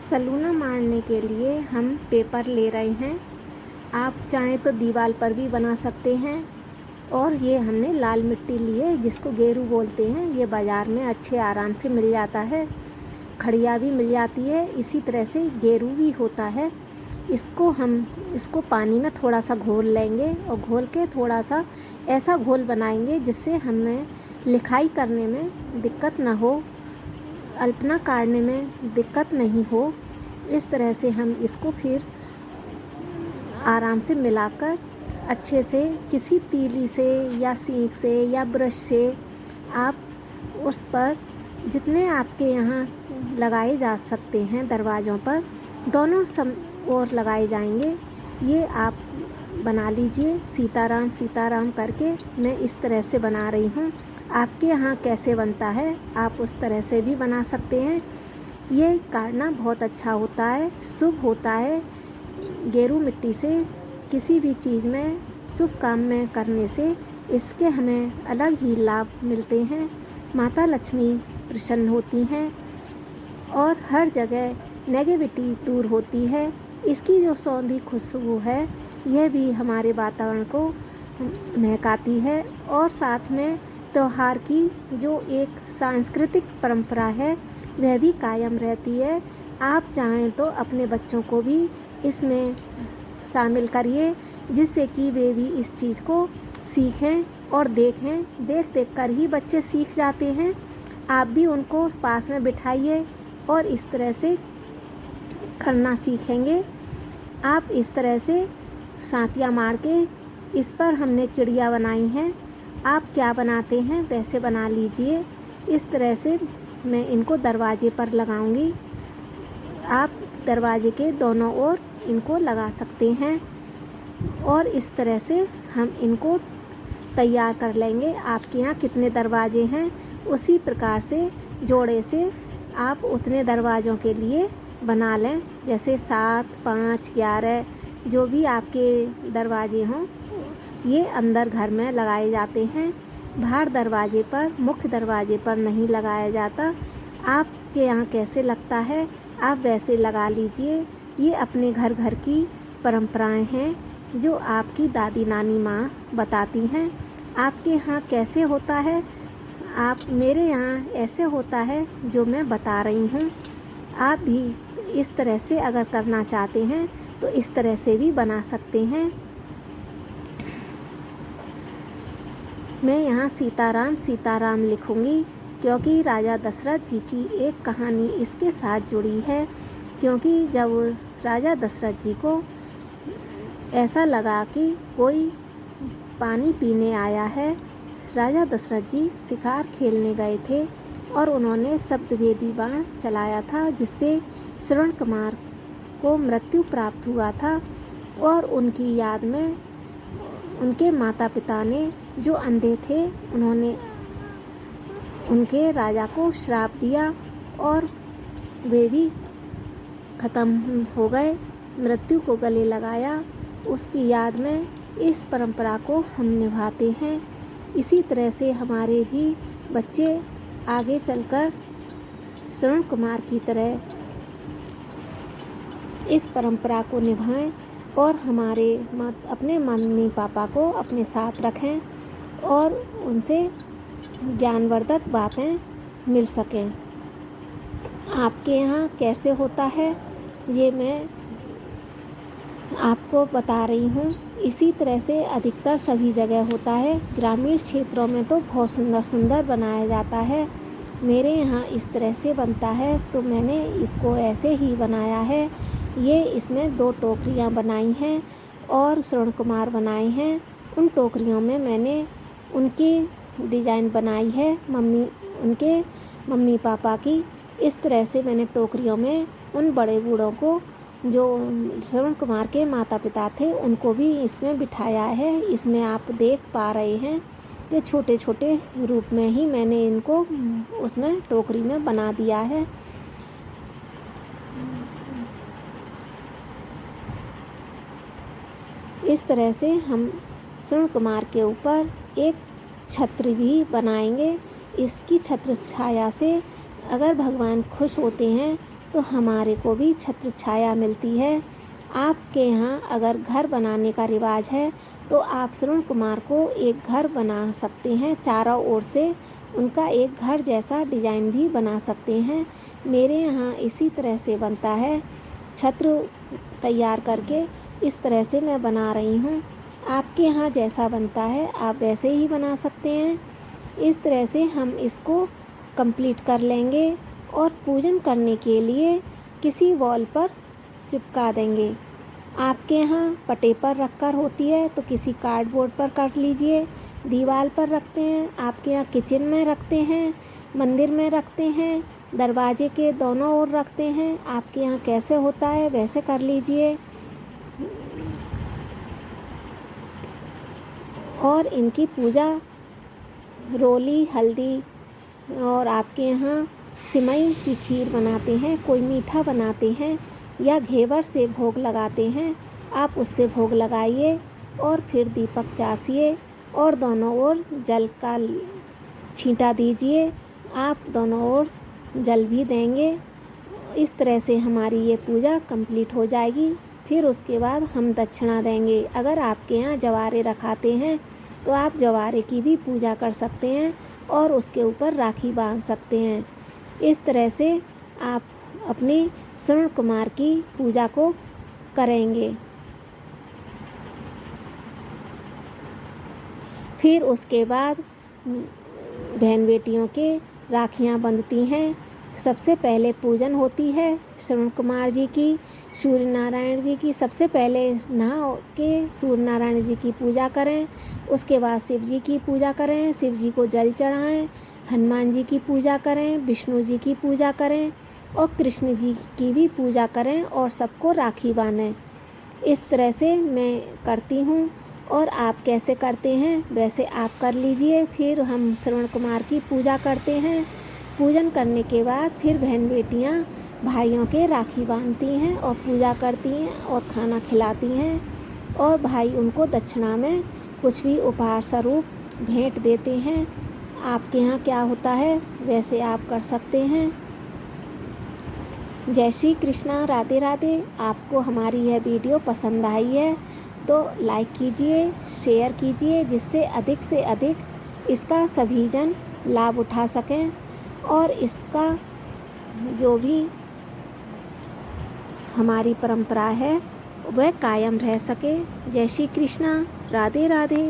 सलूना मारने के लिए हम पेपर ले रहे हैं। आप चाहें तो दीवार पर भी बना सकते हैं। और ये हमने लाल मिट्टी ली है जिसको गेरू बोलते हैं। ये बाज़ार में अच्छे आराम से मिल जाता है। खड़िया भी मिल जाती है। इसी तरह से गेरू भी होता है। इसको पानी में थोड़ा सा घोल लेंगे और घोल के थोड़ा सा ऐसा घोल बनाएंगे जिससे हमें लिखाई करने में दिक्कत ना हो, अल्पना काटने में दिक्कत नहीं हो। इस तरह से हम इसको फिर आराम से मिलाकर अच्छे से किसी तीली से या सींक से या ब्रश से आप उस पर जितने आपके यहाँ लगाए जा सकते हैं दरवाज़ों पर दोनों ओर लगाए जाएंगे। ये आप बना लीजिए सीताराम सीताराम करके। मैं इस तरह से बना रही हूँ। आपके यहाँ कैसे बनता है आप उस तरह से भी बना सकते हैं। ये काटना बहुत अच्छा होता है, शुभ होता है। गेरू मिट्टी से किसी भी चीज़ में शुभ काम में करने से इसके हमें अलग ही लाभ मिलते हैं। माता लक्ष्मी प्रसन्न होती हैं और हर जगह नेगेटिविटी दूर होती है। इसकी जो सौंधी खुशबू है यह भी हमारे वातावरण को महकाती है। और साथ में त्योहार की जो एक सांस्कृतिक परंपरा है वह भी कायम रहती है। आप चाहें तो अपने बच्चों को भी इसमें शामिल करिए जिससे कि वे भी इस चीज़ को सीखें और देखें। देख देख कर ही बच्चे सीख जाते हैं। आप भी उनको पास में बिठाइए और इस तरह से करना सीखेंगे। आप इस तरह से सातिया मार के इस पर हमने चिड़िया बनाई हैं। आप क्या बनाते हैं वैसे बना लीजिए। इस तरह से मैं इनको दरवाजे पर लगाऊंगी। आप दरवाजे के दोनों ओर इनको लगा सकते हैं और इस तरह से हम इनको तैयार कर लेंगे। आपके यहाँ कितने दरवाजे हैं उसी प्रकार से जोड़े से आप उतने दरवाज़ों के लिए बना लें। जैसे 7, 5, 11 जो भी आपके दरवाजे हों ये अंदर घर में लगाए जाते हैं। बाहर दरवाजे पर, मुख्य दरवाजे पर नहीं लगाया जाता। आपके यहाँ कैसे लगता है आप वैसे लगा लीजिए। ये अपने घर घर की परंपराएं हैं जो आपकी दादी नानी माँ बताती हैं। आपके यहाँ कैसे होता है आप मेरे यहाँ ऐसे होता है जो मैं बता रही हूँ। आप भी इस तरह से अगर करना चाहते हैं तो इस तरह से भी बना सकते हैं। मैं यहाँ सीताराम सीताराम लिखूँगी क्योंकि राजा दशरथ जी की एक कहानी इसके साथ जुड़ी है। क्योंकि जब राजा दशरथ जी को ऐसा लगा कि कोई पानी पीने आया है, राजा दशरथ जी शिकार खेलने गए थे और उन्होंने शब्दभेदी बाण चलाया था जिससे श्रवण कुमार को मृत्यु प्राप्त हुआ था। और उनकी याद में उनके माता पिता ने जो अंधे थे उन्होंने उनके राजा को श्राप दिया और वे भी ख़त्म हो गए, मृत्यु को गले लगाया। उसकी याद में इस परंपरा को हम निभाते हैं। इसी तरह से हमारे भी बच्चे आगे चलकर श्रवण कुमार की तरह इस परंपरा को निभाएं और हमारे अपने मम्मी पापा को अपने साथ रखें और उनसे ज्ञानवर्धक बातें मिल सकें। आपके यहाँ कैसे होता है ये मैं आपको बता रही हूँ। इसी तरह से अधिकतर सभी जगह होता है। ग्रामीण क्षेत्रों में तो बहुत सुंदर सुंदर बनाया जाता है। मेरे यहाँ इस तरह से बनता है तो मैंने इसको ऐसे ही बनाया है। ये इसमें 2 टोकरियाँ बनाई हैं और श्रवण कुमार बनाए हैं। उन टोकरियों में मैंने उनकी डिज़ाइन बनाई है उनके मम्मी पापा की। इस तरह से मैंने टोकरियों में उन बड़े बूढ़ों को जो श्रवण कुमार के माता पिता थे उनको भी इसमें बिठाया है। इसमें आप देख पा रहे हैं ये छोटे छोटे रूप में ही मैंने इनको उसमें टोकरी में बना दिया है। इस तरह से हम श्रवण कुमार के ऊपर एक छत्र भी बनाएंगे। इसकी छत्र छाया से अगर भगवान खुश होते हैं तो हमारे को भी छत्र छाया मिलती है। आपके यहाँ अगर घर बनाने का रिवाज है तो आप श्रवण कुमार को एक घर बना सकते हैं, चारों ओर से उनका एक घर जैसा डिज़ाइन भी बना सकते हैं। मेरे यहाँ इसी तरह से बनता है, छत्र तैयार करके इस तरह से मैं बना रही हूँ। आपके यहाँ जैसा बनता है आप वैसे ही बना सकते हैं। इस तरह से हम इसको कंप्लीट कर लेंगे और पूजन करने के लिए किसी वॉल पर चिपका देंगे। आपके यहाँ पटे पर रखकर होती है तो किसी कार्डबोर्ड पर कर लीजिए। दीवार पर रखते हैं, आपके यहाँ किचन में रखते हैं, मंदिर में रखते हैं, दरवाजे के दोनों ओर रखते हैं। आपके यहाँ कैसे होता है वैसे कर लीजिए। और इनकी पूजा रोली, हल्दी और आपके यहाँ सिमई की खीर बनाते हैं, कोई मीठा बनाते हैं या घेवर से भोग लगाते हैं। आप उससे भोग लगाइए और फिर दीपक चासिए और दोनों ओर जल का छींटा दीजिए। आप दोनों ओर जल भी देंगे। इस तरह से हमारी ये पूजा कंप्लीट हो जाएगी। फिर उसके बाद हम दक्षिणा देंगे। अगर आपके यहाँ जवारे रखाते हैं तो आप जवारे की भी पूजा कर सकते हैं और उसके ऊपर राखी बांध सकते हैं। इस तरह से आप अपने श्रवण कुमार की पूजा को करेंगे। फिर उसके बाद बहन बेटियों के राखियां बंधती हैं। सबसे पहले पूजन होती है श्रवण कुमार जी की, सूर्य नारायण जी की। सबसे पहले नहा के सूर्य नारायण जी की पूजा करें, उसके बाद शिव जी की पूजा करें, शिव जी को जल चढ़ाएं, हनुमान जी की पूजा करें, विष्णु जी की पूजा करें और कृष्ण जी की भी पूजा करें और सबको राखी बांधें। इस तरह से मैं करती हूँ और आप कैसे करते हैं वैसे आप कर लीजिए। फिर हम श्रवण कुमार की पूजा करते हैं। पूजन करने के बाद फिर बहन बेटियां भाइयों के राखी बांधती हैं और पूजा करती हैं और खाना खिलाती हैं और भाई उनको दक्षिणा में कुछ भी उपहार स्वरूप भेंट देते हैं। आपके यहाँ क्या होता है वैसे आप कर सकते हैं। जय श्री कृष्णा, राधे राधे। आपको हमारी यह वीडियो पसंद आई है तो लाइक कीजिए, शेयर कीजिए, जिससे अधिक से अधिक इसका सभी जन लाभ उठा सकें और इसका जो भी हमारी परंपरा है वह कायम रह सके। जय श्री कृष्णा, राधे राधे।